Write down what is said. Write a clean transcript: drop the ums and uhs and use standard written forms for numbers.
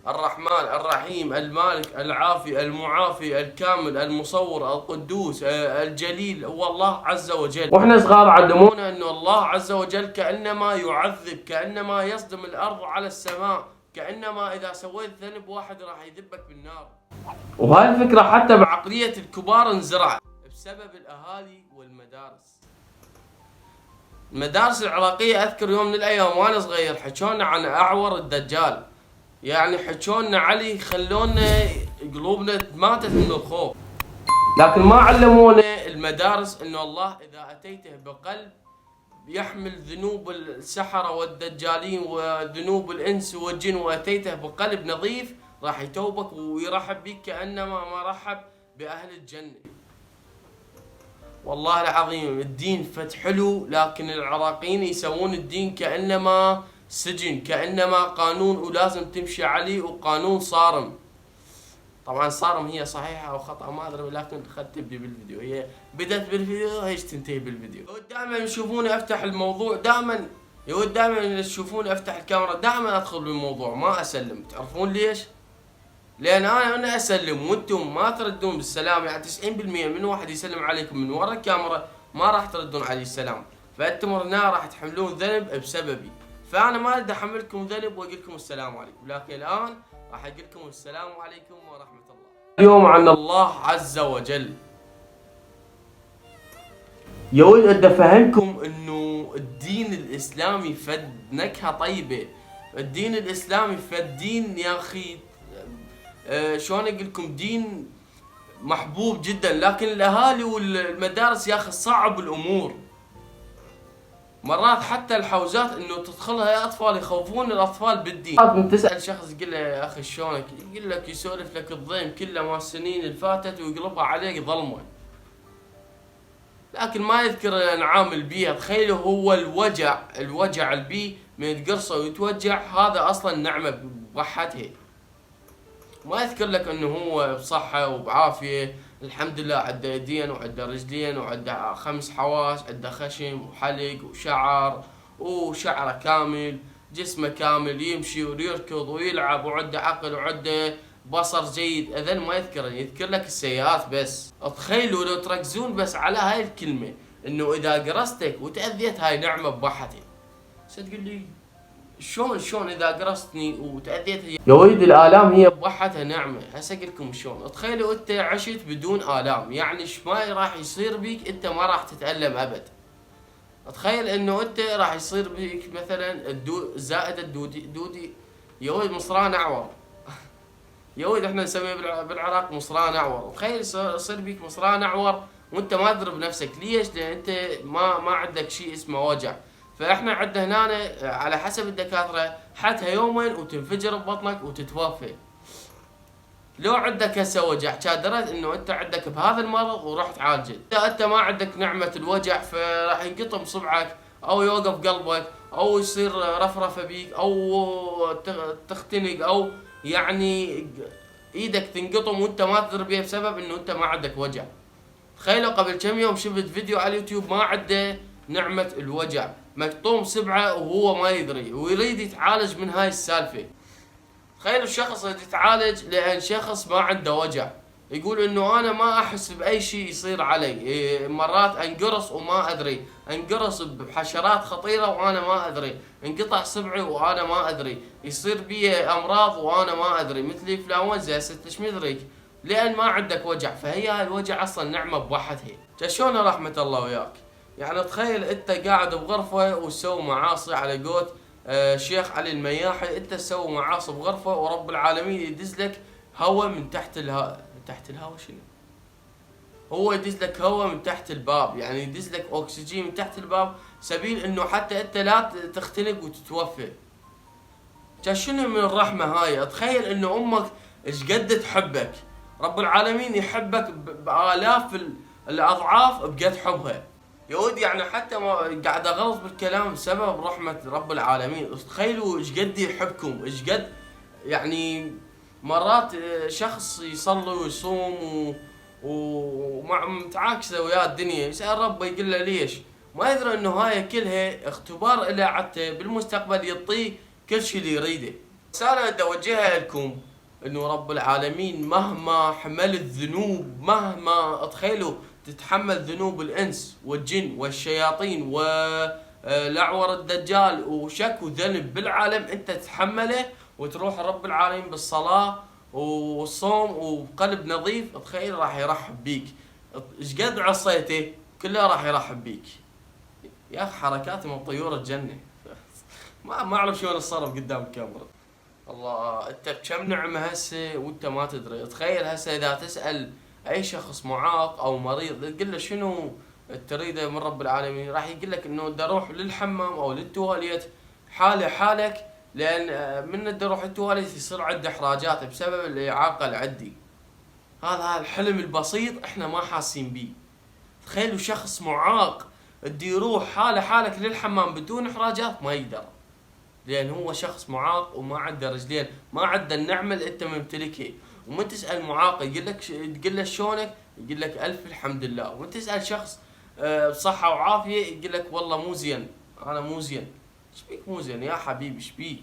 الرحمن الرحيم المالك العافي المعافي الكامل المصور القدوس الجليل هو الله عز وجل. واحنا صغار علمونا انه الله عز وجل كأنما يعذب، كأنما يصدم الارض على السماء، كأنما اذا سويت ذنب واحد راح يذبك بالنار. وهاي الفكرة حتى بعقلية الكبار انزرع بسبب الاهالي والمدارس. المدارس العراقية اذكر يوم من الايام وانا صغير حكونا عن اعور الدجال، يعني حكونا علي خلونا قلوبنا ماتت من الخوف، لكن ما علمونا المدارس انه الله اذا اتيته بقلب يحمل ذنوب السحرة والدجالين وذنوب الانس والجن، واتيته بقلب نظيف راح يتوبك ويرحب بك كأنما ما رحب باهل الجنة. والله العظيم الدين فتح حلو، لكن العراقيين يسوون الدين كأنما سجن، كأنما قانون ولازم تمشي عليه وقانون صارم. طبعا صارم هي صحيحة او خطأ ما ادري، ولكن خلت تبدي بالفيديو، هي بدت بالفيديو هيش تنتهي بالفيديو. دائما يشوفوني افتح الموضوع، دائما تشوفوني افتح الكاميرا دائما ادخل بالموضوع ما اسلم. تعرفون ليش؟ لان انا اسلم وانتم ما تردون بالسلام، يعني 90% من واحد يسلم عليكم من ورا الكاميرا ما راح تردون عليه السلام، فانتم هنا راح تحملون ذنب بسببي. فانا ما اريد احملكم ذنب واقول لكم السلام عليكم، لكن الان راح اقول لكم السلام عليكم ورحمه الله. اليوم عن الله عز وجل. يا ولد ادي افهمكم انه الدين الاسلامي فد نكهه طيبه، الدين الاسلامي فد دين يا اخي شلون اقول لكم دين محبوب جدا، لكن الاهالي والمدارس يا اخي صعب الامور. مرات حتى الحوزات انه تدخلها يا اطفال يخوفون الاطفال بالدين. مرات تسال شخص تقول له يا اخي شلونك؟ يقول لك يسولف لك الضيم كله ما السنين اللي فاتت ويقلبها عليك ظلمه، لكن ما يذكر الانعام البيئة. تخيلوا هو الوجع البي من يتقرصه ويتوجع هذا اصلا نعمه بوحدها. ما يذكر لك انه هو بصحة وبعافية الحمد لله، عنده يدين وعنده رجلين وعنده 5 حواس، عنده خشم وحلق وشعر وشعره كامل، جسمه كامل، يمشي ويركض ويلعب وعنده عقل وعنده بصر جيد. اذن ما يذكر لك السيئات بس. تخيلوا لو تركزون بس على هاي الكلمة انه اذا قرصتك وتأذيت هاي نعمة بوحدها. تقول لي شلون اذا قرصتني وتأذيت؟ يا ولد الالام هي بوحدها نعمه. هسه اقول لكم شلون. تخيلوا انت عشت بدون الام، يعني ايش ما راح يصير بيك انت ما راح تتألم ابد. تخيل انه انت راح يصير بيك مثلا زائد الدودي يا ولد مصران اعور يا ولد احنا نسميه بالعراق مصران اعور. تخيل يصير بيك مصران اعور وانت ما تدري بنفسك. ليش؟ لان انت ما عندك شيء اسمه وجع. فاحنا عندنا هنا على حسب الدكاتره حتى يومين وتنفجر ببطنك وتتوفى. لو عندك هسه وجع كادرت انه انت عندك بهذا المرض ورحت عالجت. اذا انت ما عندك نعمه الوجع فراح ينقطم صبعك او يوقف قلبك او يصير رفرفه بيك او تختنق او يعني ايدك تنقطم وانت ما تدري بيها بسبب انه انت ما عندك وجع. تخيلوا قبل كم يوم شفت فيديو على اليوتيوب ما عنده نعمة الوجع، مقطوم صبعه وهو ما يدري ويريد يتعالج من هاي السالفة. تخيلوا الشخص اللي يتعالج لأن شخص ما عنده وجع، يقول انه انا ما احس باي شيء يصير علي، مرات انقرص وما ادري، انقرص بحشرات خطيرة وانا ما ادري، انقطع صبعي وانا ما ادري، يصير بي امراض وانا ما ادري مثل انفلونزا ايش مدريك، لان ما عندك وجع. فهي هاي الوجع اصلا نعمة بوحدها. شلون رحمة الله وياك؟ يعني تخيل انت قاعد بغرفة وتسوي معاصي على قوت شيخ علي المياحي، انت تسوي معاصي بغرفة ورب العالمين يدز لك هواء من تحت الهواء. تحت الهواء شنو؟ هو يدز لك هواء من تحت الباب، يعني يدز لك اكسجين من تحت الباب سبيل انه حتى انت لا تختنق وتتوفى. شنو من الرحمة هاي؟ تخيل انه امك ايش قد تحبك، رب العالمين يحبك بآلاف الاضعاف بقد حبها. يا ودي يعني حتى ما قاعد اغلط بالكلام بسبب رحمة رب العالمين. تخيلوا ايش قد يحبكم، ايش قد يعني مرات شخص يصلي ويصوم ومع متعاكسه ويا الدنيا يسأل ربه يقول له ليش؟ ما يدري انه هاي كلها اختبار له حتى بالمستقبل يعطيه كل شيء اللي يريده. رسالة بدي أوجهها لكم إنه رب العالمين مهما حملت ذنوب، مهما تخيلوا تتحمل ذنوب الإنس والجن والشياطين والأعور الدجال وشك وذنب بالعالم، أنت تتحمله وتروح رب العالمين بالصلاة والصوم وقلب نظيف، تخيل راح يرحب بيك. ايش قد عصيته كله راح يرحب بيك. يا أخي حركاتي من طيور الجنة. ما أعرف شلون أتصرف قدام الكاميرا. الله، انت بكم نعمة هسه وانت ما تدري. تخيل هسه اذا تسأل اي شخص معاق او مريض تقول له شنو تريده من رب العالمين، راح يقول لك انه بدي اروح للحمام او للتواليت حالي حالك، لان من بدي اروح التواليت يصير عندي احراجات بسبب الاعاقة اللي عندي. هذا الحلم البسيط احنا ما حاسين بيه. تخيلوا شخص معاق بدي يروح حاله حالك للحمام بدون احراجات، ما يقدر، لان هو شخص معاق وما عنده رجلين، ما عنده النعمه اللي انت ممتلكها. ومن تسال معاق يقول لك تقول له شلونك؟ يقول لك الف الحمد لله. ومن تسال شخص بصحه وعافيه يقول لك والله مو زين، انا مو زين. ايش بيك مو زين يا حبيبي، ايش بيك؟